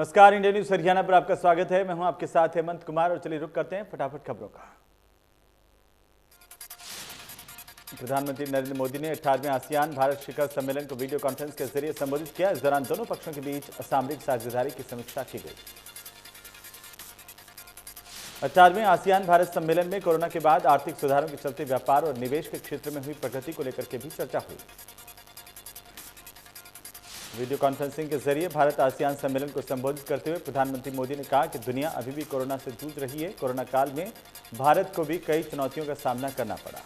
नमस्कार, India news Haryana पर आपका स्वागत है। मैं हूं आपके साथ हेमंत कुमार और चलिए रुक करते हैं फटाफट खबरों का। प्रधानमंत्री नरेंद्र मोदी ने 18वें आसियान भारत शिखर सम्मेलन को वीडियो कॉन्फ्रेंस के जरिए संबोधित किया। इस दौरान दोनों पक्षों के बीच सामरिक साझेदारी की समीक्षा की गई। 18वें आसियान भारत सम्मेलन में कोरोना के बाद आर्थिक सुधारों के चलते व्यापार और निवेश के क्षेत्र में हुई प्रगति को लेकर के भी चर्चा हुई। वीडियो कॉन्फ्रेंसिंग के जरिए भारत आसियान सम्मेलन को संबोधित करते हुए प्रधानमंत्री मोदी ने कहा कि दुनिया अभी भी कोरोना से जूझ रही है। कोरोना काल में भारत को भी कई चुनौतियों का सामना करना पड़ा।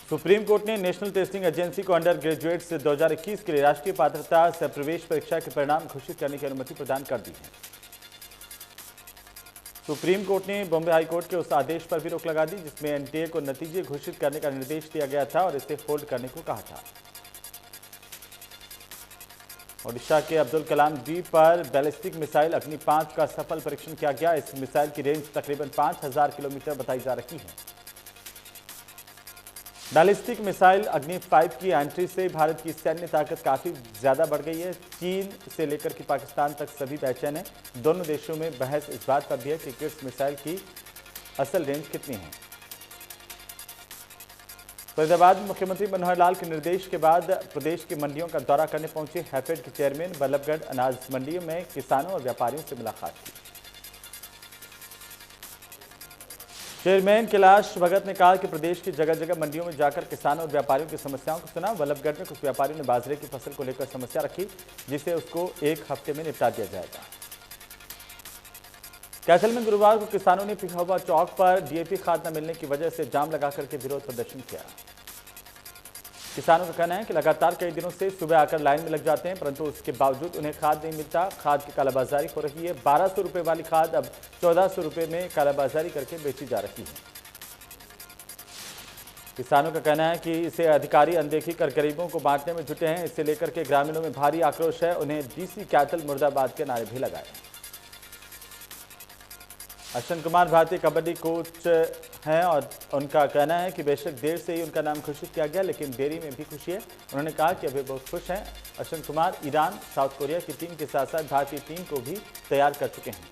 सुप्रीम कोर्ट ने नेशनल टेस्टिंग एजेंसी को अंडर ग्रेजुएट्स 2021 के लिए राष्ट्रीय पात्रता सह प्रवेश परीक्षा के परिणाम घोषित करने की अनुमति प्रदान कर दी है। सुप्रीम कोर्ट ने बॉम्बे हाई कोर्ट के उस आदेश पर भी रोक लगा दी जिसमें एनटीए को नतीजे घोषित करने का निर्देश दिया गया था और इसे होल्ड करने को कहा था। ओडिशा के अब्दुल कलाम द्वीप पर बैलिस्टिक मिसाइल अग्नि 5 का सफल परीक्षण किया गया। इस मिसाइल की रेंज तकरीबन 5000 किलोमीटर बताई जा रही है। बैलिस्टिक मिसाइल अग्नि 5 की एंट्री से भारत की सैन्य ताकत काफी ज्यादा बढ़ गई है। चीन से लेकर के पाकिस्तान तक सभी बेचैन है। दोनों देशों में बहस इस बात पर भी है कि किस मिसाइल की असल रेंज कितनी है। फरीदाबाद में मुख्यमंत्री मनोहर लाल के निर्देश के बाद प्रदेश की मंडियों का दौरा करने पहुंचे हैफेड के चेयरमैन बल्लभगढ़ अनाज मंडियों में किसानों और व्यापारियों से मुलाकात की। चेयरमैन कैलाश भगत ने कहा कि प्रदेश की जगह जगह मंडियों में जाकर किसानों और व्यापारियों की समस्याओं को सुना। बल्लभगढ़ में कुछ व्यापारियों ने बाजरे की फसल को लेकर समस्या रखी जिसे उसको 1 हफ्ते में निपटा दिया जाएगा। कैथल में गुरुवार को किसानों ने पिखावा चौक पर डीएपी खाद न मिलने की वजह से जाम लगा करके विरोध प्रदर्शन किया। किसानों का कहना है कि लगातार कई दिनों से सुबह आकर लाइन में लग जाते हैं परंतु उसके बावजूद उन्हें खाद नहीं मिलता। खाद की कालाबाजारी हो रही है। 1200 रुपये वाली खाद अब 1400 रुपये में कालाबाजारी करके बेची जा रही है। किसानों का कहना है कि इसे अधिकारी अनदेखी कर गरीबों को बांटने में जुटे हैं। इसे लेकर के ग्रामीणों में भारी आक्रोश है। उन्हें डीसी कैथल मुर्दाबाद के नारे भी लगाए। अश्विन कुमार भारतीय कबड्डी कोच हैं और उनका कहना है कि बेशक देर से ही उनका नाम घोषित किया गया लेकिन देरी में भी खुशी है। उन्होंने कहा कि अभी बहुत खुश हैं। Ashwin Kumar Iran, south Korea की टीम के साथ साथ भारतीय टीम को भी तैयार कर चुके हैं।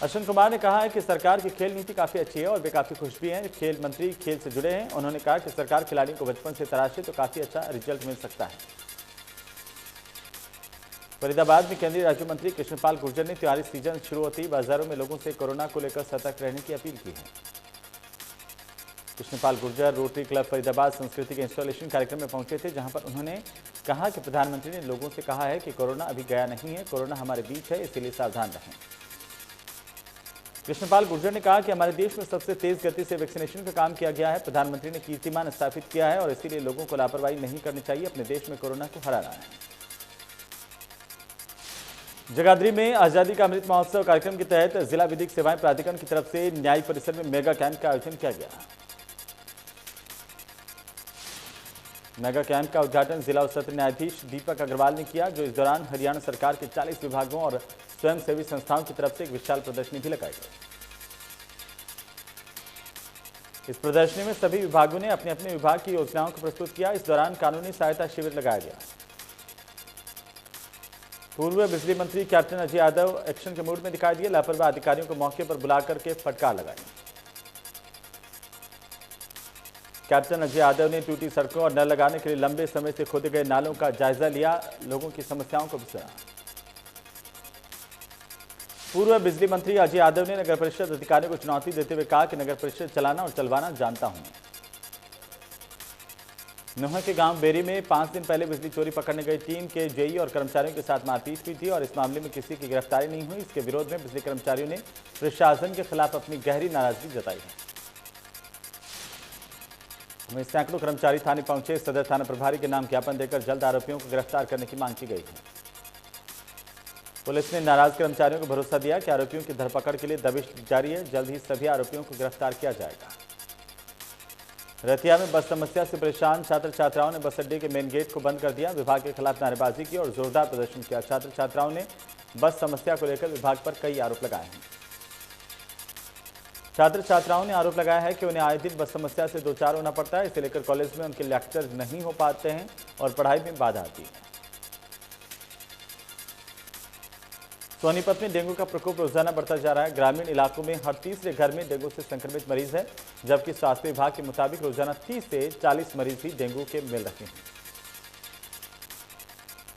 अश्विन कुमार ने कहा है कि सरकार की खेल नीति काफी अच्छी है और वे काफी खुश भी हैं। खेल मंत्री खेल से जुड़े हैं। उन्होंने कहा कि सरकार खिलाड़ियों को बचपन से तराशे तो काफी अच्छा रिजल्ट मिल सकता है। फरीदाबाद में केंद्रीय राज्य मंत्री कृष्णपाल गुर्जर ने त्योहारी सीजन शुरू होते ही बाजारों में लोगों से कोरोना को लेकर सतर्क रहने की अपील की है। कृष्णपाल गुर्जर रोटरी क्लब फरीदाबाद संस्कृति के इंस्टॉलेशन कार्यक्रम में पहुंचे थे जहां पर उन्होंने कहा कि प्रधानमंत्री ने लोगों से कहा है कि कोरोना अभी गया नहीं है, कोरोना हमारे बीच है, इसीलिए सावधान रहें। कृष्णपाल गुर्जर ने कहा कि हमारे देश में सबसे तेज गति से वैक्सीनेशन का काम किया गया है। प्रधानमंत्री ने कीर्तिमान स्थापित किया है और इसीलिए लोगों को लापरवाही नहीं करनी चाहिए। अपने देश में कोरोना को हराना है। जगाधरी में आजादी का अमृत महोत्सव कार्यक्रम के तहत जिला विधिक सेवाएं प्राधिकरण की तरफ से न्याय परिसर में मेगा कैंप का आयोजन किया गया। मेगा कैंप का उद्घाटन जिला और सत्र न्यायाधीश दीपक अग्रवाल ने किया जो इस दौरान हरियाणा सरकार के 40 विभागों और स्वयंसेवी संस्थाओं की तरफ से एक विशाल प्रदर्शनी भी लगाई गई। इस प्रदर्शनी में सभी विभागों ने अपने अपने विभाग की योजनाओं को प्रस्तुत किया। इस दौरान कानूनी सहायता शिविर लगाया गया। पूर्व बिजली मंत्री कैप्टन अजय यादव एक्शन के मूड में दिखाई दिए। लापरवाह अधिकारियों को मौके पर बुलाकर के फटकार लगाई। कैप्टन अजय यादव ने टूटी सड़कों और नल लगाने के लिए लंबे समय से खोदे गए नालों का जायजा लिया। लोगों की समस्याओं को भी सुना। पूर्व बिजली मंत्री अजय यादव ने नगर परिषद अधिकारियों को चुनौती देते हुए कहा कि नगर परिषद चलाना और चलवाना जानता हूं। नोहा के गांव बेरी में 5 दिन पहले बिजली चोरी पकड़ने गई टीम के जेई और कर्मचारियों के साथ मारपीट हुई थी और इस मामले में किसी की गिरफ्तारी नहीं हुई। इसके विरोध में बिजली कर्मचारियों ने प्रशासन के खिलाफ अपनी गहरी नाराजगी जताई है। वहीं सैकड़ों कर्मचारी थाने पहुंचे। सदर थाना प्रभारी के नाम ज्ञापन देकर जल्द आरोपियों को गिरफ्तार करने की मांग की गई है। पुलिस ने नाराज कर्मचारियों को भरोसा दिया कि आरोपियों की धरपकड़ के लिए दबिश जारी है। जल्द ही सभी आरोपियों को गिरफ्तार किया जाएगा। रतिया में बस समस्या से परेशान छात्र छात्राओं ने बस अड्डे के मेन गेट को बंद कर दिया। विभाग के खिलाफ नारेबाजी की और जोरदार प्रदर्शन किया। छात्र छात्राओं ने बस समस्या को लेकर विभाग पर कई आरोप लगाए हैं। छात्र छात्राओं ने आरोप लगाया है कि उन्हें आए दिन बस समस्या से दो चार होना पड़ता है। इसे लेकर कॉलेज में उनके लेक्चर नहीं हो पाते हैं और पढ़ाई में बाधा आती है। सोनीपत में डेंगू का प्रकोप रोजाना बढ़ता जा रहा है। ग्रामीण इलाकों में हर तीसरे घर में डेंगू से संक्रमित मरीज है, जबकि स्वास्थ्य विभाग के मुताबिक रोजाना 30 से 40 मरीज भी डेंगू के मिल रहे हैं।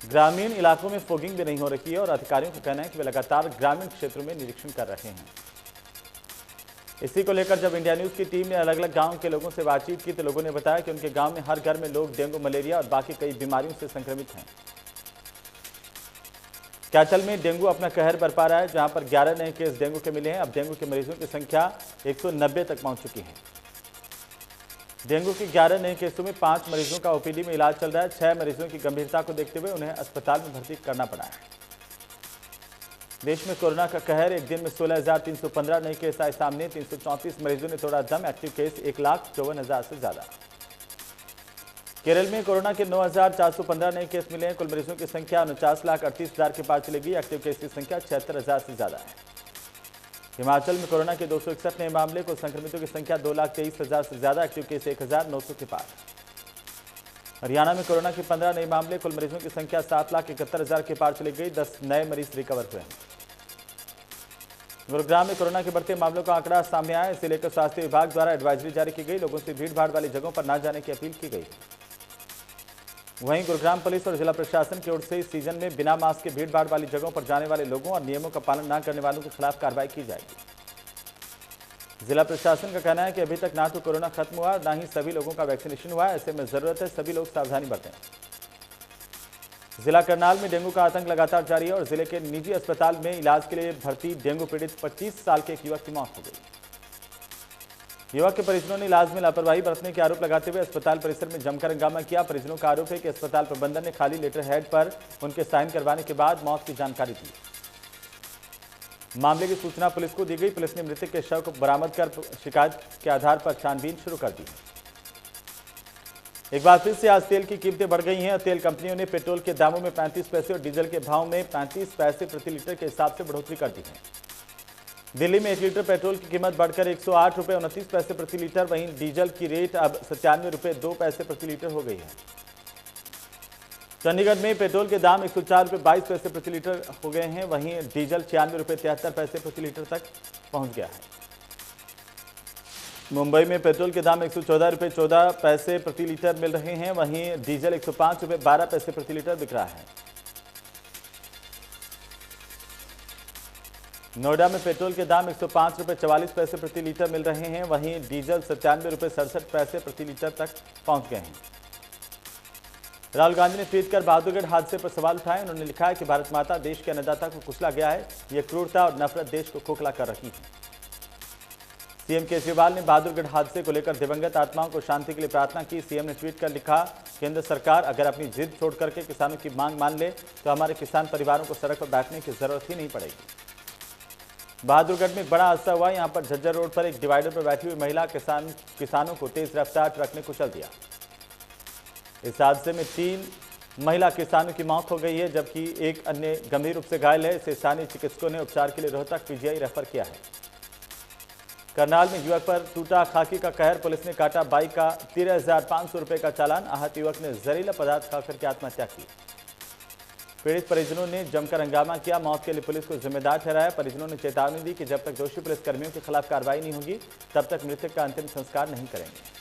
ग्रामीण इलाकों में फॉगिंग भी नहीं हो रही है और अधिकारियों का कहना है कि वे लगातार ग्रामीण क्षेत्रों में निरीक्षण कर रहे हैं। इसी को लेकर जब इंडिया न्यूज की टीम ने अलग अलग गांव के लोगों से बातचीत की तो लोगों ने बताया कि उनके गांव में हर घर में लोग डेंगू, मलेरिया और बाकी कई बीमारियों से संक्रमित हैं। कैथल में डेंगू अपना कहर बरपा रहा है, जहां पर 11 नए केस डेंगू के मिले हैं। अब डेंगू के मरीजों की संख्या 190 तक पहुंच चुकी है। डेंगू के 11 नए केसों में 5 मरीजों का ओपीडी में इलाज चल रहा है। 6 मरीजों की गंभीरता को देखते हुए उन्हें अस्पताल में भर्ती करना पड़ा है। देश में कोरोना का कहर, एक दिन में 16,315 नए केस आए सामने। 334 मरीजों ने तोड़ा दम। एक्टिव केस 1,54,000 से ज्यादा। केरल में कोरोना के 9,415 नए केस मिले हैं। कुल मरीजों की संख्या 49,38,000 के पार चलेगी। एक्टिव केस की संख्या 76,000 से ज्यादा है। हिमाचल में कोरोना के 261 नए मामले। कुल संक्रमितों की संख्या 2,23,000 से ज्यादा। एक्टिव केस 1,900 के पार। हरियाणा में कोरोना के 15 नए मामले। कुल मरीजों की संख्या 7,71,000 के पार चली गई। 10 नए मरीज रिकवर हुए हैं। गुरुग्राम में कोरोना के बढ़ते मामलों का आंकड़ा सामने आया। इसे लेकर स्वास्थ्य विभाग द्वारा एडवाइजरी जारी की गई। लोगों से भीड़भाड़ वाली जगहों पर न जाने की अपील की गई। वहीं गुरुग्राम पुलिस और जिला प्रशासन की ओर से इस सीजन में बिना मास्क के भीड़भाड़ वाली जगहों पर जाने वाले लोगों और नियमों का पालन न करने वालों के खिलाफ कार्रवाई की जाएगी। जिला प्रशासन का कहना है कि अभी तक ना तो कोरोना खत्म हुआ और ना ही सभी लोगों का वैक्सीनेशन हुआ है। ऐसे में जरूरत है सभी लोग सावधानी बरतें। जिला करनाल में डेंगू का आतंक लगातार जारी है और जिले के निजी अस्पताल में इलाज के लिए भर्ती डेंगू पीड़ित 25 साल के एक युवक की मौत हो गई। युवक के परिजनों ने इलाज में लापरवाही बरतने के आरोप लगाते हुए अस्पताल परिसर में जमकर हंगामा किया। परिजनों का आरोप है कि अस्पताल प्रबंधन ने खाली लेटर हेड पर उनके साइन करवाने के बाद मौत की जानकारी दी। मामले की सूचना पुलिस को दी गई। पुलिस ने मृतक के शव को बरामद कर शिकायत के आधार पर छानबीन शुरू कर दी। एक बार फिर से आज तेल की कीमतें बढ़ गई हैं। तेल कंपनियों ने पेट्रोल के दामों में 35 पैसे और डीजल के भाव में 35 पैसे प्रति लीटर के हिसाब से बढ़ोतरी कर दी है। दिल्ली में 1 लीटर पेट्रोल की कीमत बढ़कर 108 रुपये 29 पैसे प्रति लीटर। वहीं डीजल की रेट अब 97 रुपये 2 पैसे प्रति लीटर हो गई है। चंडीगढ़ में पेट्रोल के दाम 104 रुपये 22 पैसे प्रति लीटर हो गए हैं। वहीं डीजल 96 रुपये 73 पैसे प्रति लीटर तक पहुंच गया है। मुंबई में पेट्रोल के दाम 114 रुपये 14 पैसे प्रति लीटर मिल रहे हैं। वहीं डीजल 105 रुपये 12 पैसे प्रति लीटर बिक रहा है। नोएडा में पेट्रोल के दाम 105 रुपये 44 पैसे प्रति लीटर मिल रहे हैं। वहीं डीजल 97 रुपये 67 पैसे प्रति लीटर तक पहुंच गए हैं। राहुल गांधी ने ट्वीट कर बहादुरगढ़ हादसे पर सवाल उठाए। उन्होंने लिखा है कि भारत माता देश के अन्नदाता को कुचला गया है। यह क्रूरता और नफरत देश को खोखला कर रही है। सीएम केजरीवाल ने बहादुरगढ़ हादसे को लेकर दिवंगत आत्माओं को शांति के लिए प्रार्थना की। सीएम ने ट्वीट कर लिखा, केंद्र सरकार अगर अपनी जिद छोड़ करके किसानों की मांग मान ले तो हमारे किसान परिवारों को सड़क पर बैठने की जरूरत ही नहीं पड़ेगी। बहादुरगढ़ में बड़ा हादसा हुआ। यहां पर झज्जर रोड पर एक डिवाइडर पर बैठी हुई महिला किसानों को तेज रफ्तार ट्रक ने कुचल दिया। इस हादसे में 3 महिला किसानों की मौत हो गई है, जबकि एक अन्य गंभीर रूप से घायल है। इसे स्थानीय चिकित्सकों ने उपचार के लिए रोहतक पीजीआई रेफर किया है। करनाल में युवक पर टूटा खाकी का कहर। पुलिस ने काटा बाइक का 13,500 रुपये का चालान। आहत युवक ने जहरीला पदार्थ खाकर के आत्महत्या की। पीड़ित परिजनों ने जमकर हंगामा किया। मौत के लिए पुलिस को जिम्मेदार ठहराया। परिजनों ने चेतावनी दी कि जब तक दोषी पुलिसकर्मियों के खिलाफ कार्रवाई नहीं होगी तब तक मृतक का अंतिम संस्कार नहीं करेंगे।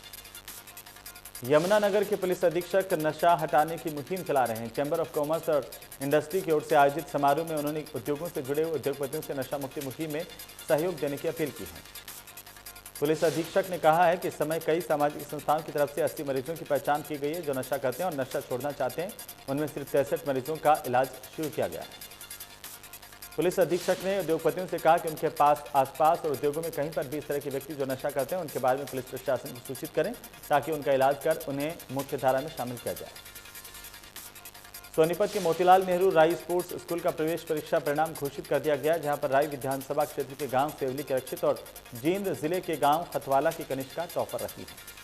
यमुनानगर के पुलिस अधीक्षक नशा हटाने की मुहिम चला रहे हैं। चैंबर ऑफ कॉमर्स और इंडस्ट्री की ओर से आयोजित समारोह में उन्होंने उद्योगों से जुड़े उद्योगपतियों से नशा मुक्ति मुहिम में सहयोग देने की अपील की है। पुलिस अधीक्षक ने कहा है कि इस समय कई सामाजिक संस्थाओं की तरफ से 80 मरीजों की पहचान की गई है जो नशा करते हैं और नशा छोड़ना चाहते हैं। उनमें सिर्फ 63 मरीजों का इलाज शुरू किया गया है। पुलिस अधीक्षक ने उद्योगपतियों से कहा कि उनके पास आसपास और उद्योगों में कहीं पर भी इस तरह के व्यक्ति जो नशा करते हैं उनके बारे में पुलिस प्रशासन को सूचित करें ताकि उनका इलाज कर उन्हें मुख्य धारा में शामिल किया जाए। सोनीपत के मोतीलाल नेहरू राई स्पोर्ट्स स्कूल का प्रवेश परीक्षा परिणाम घोषित कर दिया गया, जहां पर राई विधानसभा क्षेत्र के गांव सेवली के रक्षित और जींद जिले के गांव खतवाला की कनिष्का टॉपर रही है।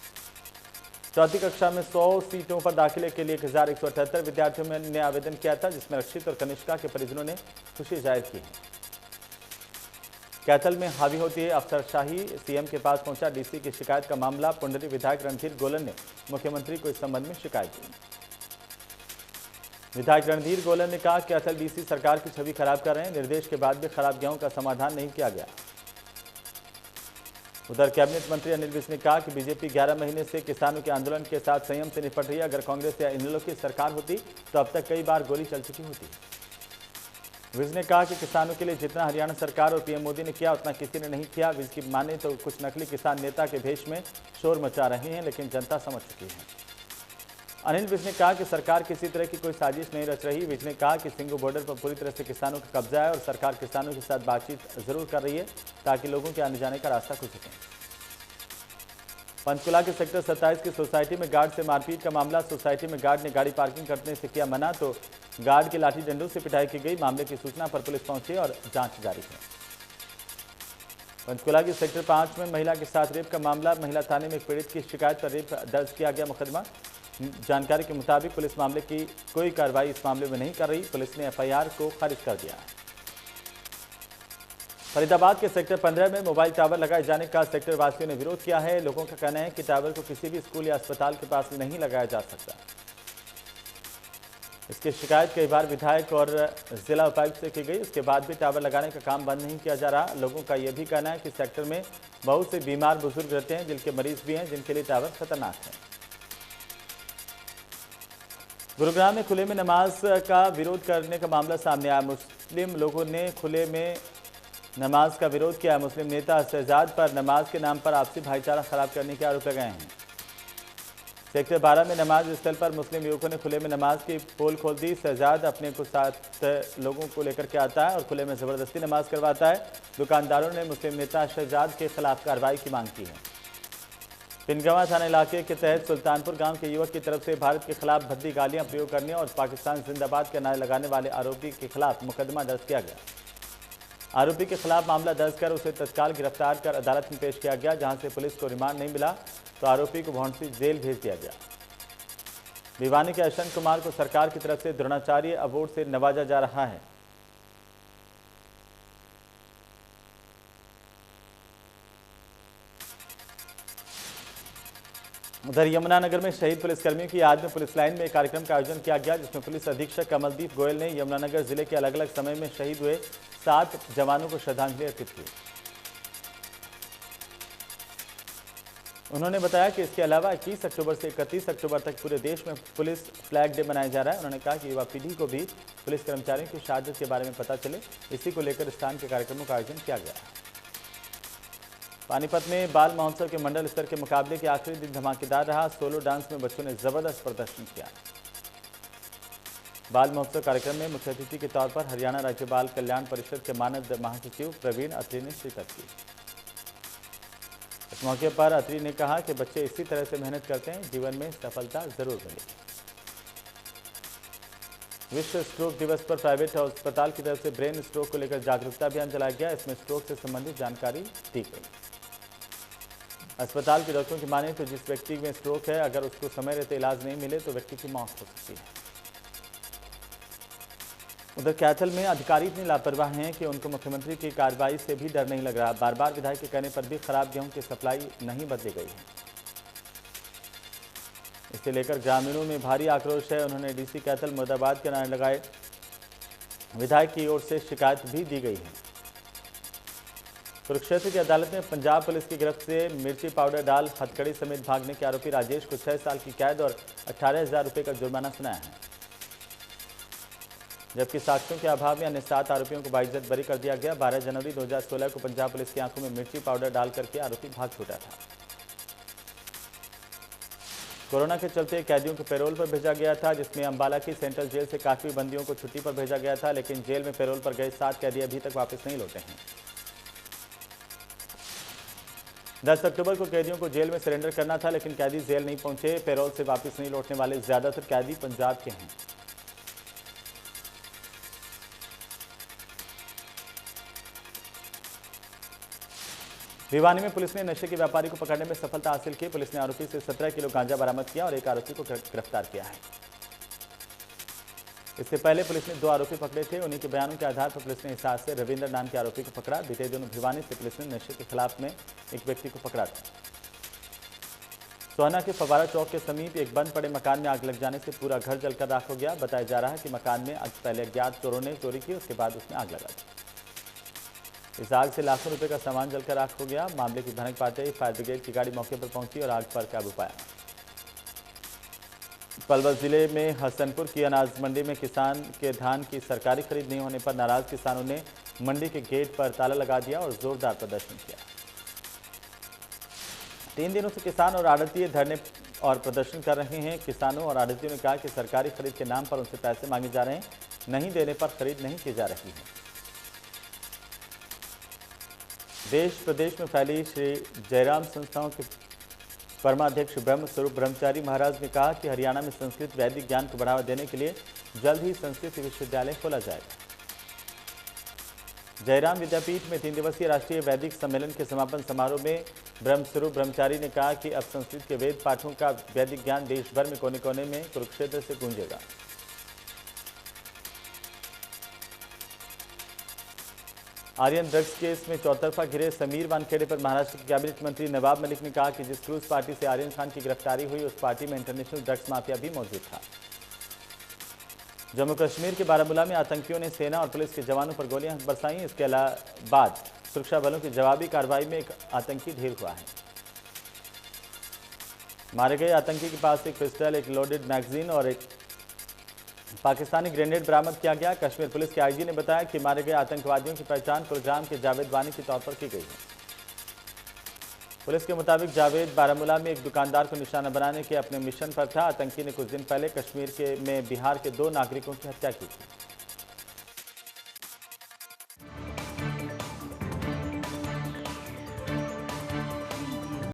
चौथी कक्षा में 100 सीटों पर दाखिले के लिए 1178 विद्यार्थियों ने आवेदन किया था, जिसमें रक्षित और कनिष्का के परिजनों ने खुशी जाहिर की है। कैथल में हावी होती है अफसरशाही, सीएम के पास पहुंचा डीसी की शिकायत का मामला। पुंडरी विधायक रणधीर गोलन ने मुख्यमंत्री को इस संबंध में शिकायत की। विधायक रणधीर गोलन ने कहा कैथल डीसी सरकार की छवि खराब कर रहे हैं, निर्देश के बाद भी खराब गेहूं का समाधान नहीं किया गया। उधर कैबिनेट मंत्री अनिल विज ने कहा कि बीजेपी 11 महीने से किसानों के आंदोलन के साथ संयम से निपट रही है। अगर कांग्रेस या इनेलो की सरकार होती तो अब तक कई बार गोली चल चुकी होती। विज ने कहा कि किसानों के लिए जितना हरियाणा सरकार और पीएम मोदी ने किया उतना किसी ने नहीं किया। विज की माने तो कुछ नकली किसान नेता के भेष में शोर मचा रहे हैं, लेकिन जनता समझ चुकी है। अनिल विज ने कहा कि सरकार किसी तरह की कोई साजिश नहीं रच रही। विज ने कहा कि सिंगू बॉर्डर पर पूरी तरह से किसानों का कब्जा है और सरकार किसानों के साथ बातचीत जरूर कर रही है ताकि लोगों के आने जाने का रास्ता खुल सके। पंचकुला के सेक्टर 27 की सोसाइटी में गार्ड से मारपीट का मामला। सोसाइटी में गार्ड ने गाड़ी पार्किंग करने से किया मना तो गार्ड की लाठी डंडों से पिटाई की गई। मामले की सूचना पर पुलिस पहुंची और जांच जारी है। पंचकुला के सेक्टर 5 में महिला के साथ रेप का मामला। महिला थाने में एक पीड़ित की शिकायत पर रेप दर्ज किया गया मुकदमा। जानकारी के मुताबिक पुलिस मामले की कोई कार्रवाई इस मामले में नहीं कर रही। पुलिस ने एफआईआर को खारिज कर दिया है। फरीदाबाद के सेक्टर 15 में मोबाइल टावर लगाए जाने का सेक्टर वासियों ने विरोध किया है। लोगों का कहना है कि टावर को किसी भी स्कूल या अस्पताल के पास नहीं लगाया जा सकता। इसकी शिकायत कई बार विधायक और जिला उपायुक्त से की गई, उसके बाद भी टावर लगाने का काम बंद नहीं किया जा रहा। लोगों का यह भी कहना है कि सेक्टर में बहुत से बीमार बुजुर्ग रहते हैं, जिनके मरीज भी हैं, जिनके लिए टावर खतरनाक है। गुरुग्राम में खुले में नमाज का विरोध करने का मामला सामने आया। मुस्लिम लोगों ने खुले में नमाज का विरोध किया। मुस्लिम नेता शहजाद पर नमाज के नाम पर आपसी भाईचारा खराब करने के आरोप लगाए हैं। सेक्टर 12 में नमाज स्थल पर मुस्लिम युवकों ने खुले में नमाज की पोल खोल दी। शहजाद अपने को साथ लोगों को लेकर के आता है और खुले में जबरदस्ती नमाज करवाता है। दुकानदारों ने मुस्लिम नेता शहजाद के खिलाफ कार्रवाई की मांग की है। पिनगवा थाना इलाके के तहत सुल्तानपुर गांव के युवक की तरफ से भारत के खिलाफ भद्दी गालियां प्रयोग करने और पाकिस्तान जिंदाबाद के नारे लगाने वाले आरोपी के खिलाफ मुकदमा दर्ज किया गया। आरोपी के खिलाफ मामला दर्ज कर उसे तत्काल गिरफ्तार कर अदालत में पेश किया गया, जहां से पुलिस को रिमांड नहीं मिला तो आरोपी को भौंडसी जेल भेज दिया गया। भिवानी के अशंत कुमार को सरकार की तरफ से द्रोणाचार्य अवार्ड से नवाजा जा रहा है। उधर यमुनानगर में शहीद पुलिसकर्मियों की याद में पुलिस लाइन में एक कार्यक्रम का आयोजन किया गया, जिसमें पुलिस अधीक्षक कमलदीप गोयल ने यमुनानगर जिले के अलग अलग समय में शहीद हुए 7 जवानों को श्रद्धांजलि अर्पित की। उन्होंने बताया कि इसके अलावा 21 अक्टूबर से 31 अक्टूबर तक पूरे देश में पुलिस फ्लैग डे मनाया जा रहा है। उन्होंने कहा कि युवा पीढ़ी को भी पुलिस कर्मचारियों की शहादत के बारे में पता चले, इसी को लेकर स्थान के कार्यक्रमों का आयोजन किया गया है। पानीपत में बाल महोत्सव के मंडल स्तर के मुकाबले के आखिरी दिन धमाकेदार रहा। सोलो डांस में बच्चों ने जबरदस्त प्रदर्शन किया। बाल महोत्सव कार्यक्रम में मुख्य अतिथि के तौर पर हरियाणा राज्य बाल कल्याण परिषद के मानद महासचिव प्रवीण अत्री ने शिरकत की। इस मौके पर अत्री ने कहा कि बच्चे इसी तरह से मेहनत करते हैं, जीवन में सफलता जरूर मिलेगी। विश्व स्ट्रोक दिवस पर प्राइवेट अस्पताल की तरफ से ब्रेन स्ट्रोक को लेकर जागरूकता अभियान चलाया गया। इसमें स्ट्रोक से संबंधित जानकारी दी गई। अस्पताल के डॉक्टरों की माने तो जिस व्यक्ति में स्ट्रोक है, अगर उसको समय रहते इलाज नहीं मिले तो व्यक्ति की मौत हो सकती है। उधर कैथल में अधिकारी इतने लापरवाह हैं कि उनको मुख्यमंत्री की कार्रवाई से भी डर नहीं लग रहा। बार बार विधायक के कहने पर भी खराब गेहूं की सप्लाई नहीं बदली गई है। इसे लेकर ग्रामीणों में भारी आक्रोश है। उन्होंने डीसी कैथल मुर्दाबाद के नारे लगाए। विधायक की ओर से शिकायत भी दी गई है। कुरुक्षेत्र की अदालत ने पंजाब पुलिस की गिरफ्त से मिर्ची पाउडर डाल हथकड़ी समेत भागने के आरोपी राजेश को 6 साल की कैद और 18,000 रुपये का जुर्माना सुनाया है, जबकि साक्ष्यों के अभाव में अन्य 7 आरोपियों को बाइज्जत बरी कर दिया गया। 12 जनवरी 2016 को पंजाब पुलिस की आंखों में मिर्ची पाउडर डाल करके आरोपी भाग छूटा था। कोरोना के चलते कैदियों को पैरोल पर भेजा गया था, जिसमें अंबाला की सेंट्रल जेल से काफी बंदियों को छुट्टी पर भेजा गया था, लेकिन जेल में पैरोल पर गए 7 कैदी अभी तक वापस नहीं लौटे हैं। 10 अक्टूबर को कैदियों को जेल में सरेंडर करना था, लेकिन कैदी जेल नहीं पहुंचे। पैरोल से वापस नहीं लौटने वाले ज्यादातर कैदी पंजाब के हैं। भिवानी में पुलिस ने नशे के व्यापारी को पकड़ने में सफलता हासिल की। पुलिस ने आरोपी से 17 किलो गांजा बरामद किया और एक आरोपी को गिरफ्तार किया है। इससे पहले पुलिस ने 2 आरोपी पकड़े थे। उन्हीं के बयानों के आधार पर पुलिस ने हिसार से रविंद्र नाम के आरोपी को पकड़ा। बीते दिनों भिवानी से पुलिस ने नशे के खिलाफ में एक व्यक्ति को पकड़ा था। सोहना के फवारा चौक के समीप एक बंद पड़े मकान में आग लग जाने से पूरा घर जलकर राख हो गया। बताया जा रहा है कि मकान में आज पहले अज्ञात चोरों ने चोरी की, उसके बाद उसमें आग लगा दी। इस आग से लाखों रुपए का सामान जलकर राख हो गया। मामले की भनक पाते ही फायर ब्रिगेड की गाड़ी मौके पर पहुंची और आग पर काबू पाया। पलवल जिले में हसनपुर की अनाज मंडी में किसान के धान की सरकारी खरीद नहीं होने पर नाराज किसानों ने मंडी के गेट पर ताला लगा दिया और जोरदार प्रदर्शन किया। 3 दिनों से किसान और आड़तिये धरने और प्रदर्शन कर रहे हैं। किसानों और आड़तियों ने कहा कि सरकारी खरीद के नाम पर उनसे पैसे मांगे जा रहे हैं, नहीं देने पर खरीद नहीं की जा रही है। देश प्रदेश में फैली श्री जयराम संस्थाओं के परमाध्यक्ष ब्रह्म स्वरूप ब्रह्मचारी महाराज ने कहा कि हरियाणा में संस्कृत वैदिक ज्ञान को बढ़ावा देने के लिए जल्द ही संस्कृत विश्वविद्यालय खोला जाएगा। जयराम विद्यापीठ में 3 दिवसीय राष्ट्रीय वैदिक सम्मेलन के समापन समारोह में ब्रह्म स्वरूप ब्रह्मचारी ने कहा कि अब संस्कृत के वेद पाठों का वैदिक ज्ञान देश भर में कोने कोने में कुरुक्षेत्र से गूंजेगा। आर्यन ड्रग्स केस में चौतरफा घिरे समीर वानखेड़े पर महाराष्ट्र के कैबिनेट मंत्री नवाब मलिक ने कहा कि जिस क्रूज पार्टी से आर्यन खान की गिरफ्तारी हुई उस पार्टी में इंटरनेशनल ड्रग्स माफिया भी मौजूद था। जम्मू कश्मीर के बारामूला में आतंकियों ने सेना और पुलिस के जवानों पर गोलियां बरसाई। इसके बाद सुरक्षा बलों की जवाबी कार्रवाई में एक आतंकी ढेर हुआ है। मारे गए आतंकी के पास एक पिस्टल, एक लोडेड मैगजीन और एक पाकिस्तानी ग्रेनेड बरामद किया गया। कश्मीर पुलिस के आईजी ने बताया कि मारे गए आतंकवादियों की पहचान कुलगाम के जावेद वानी के तौर पर की गई है। पुलिस के मुताबिक जावेद बारामूला में एक दुकानदार को निशाना बनाने के अपने मिशन पर था। आतंकी ने कुछ दिन पहले कश्मीर में बिहार के 2 नागरिकों की हत्या की थी।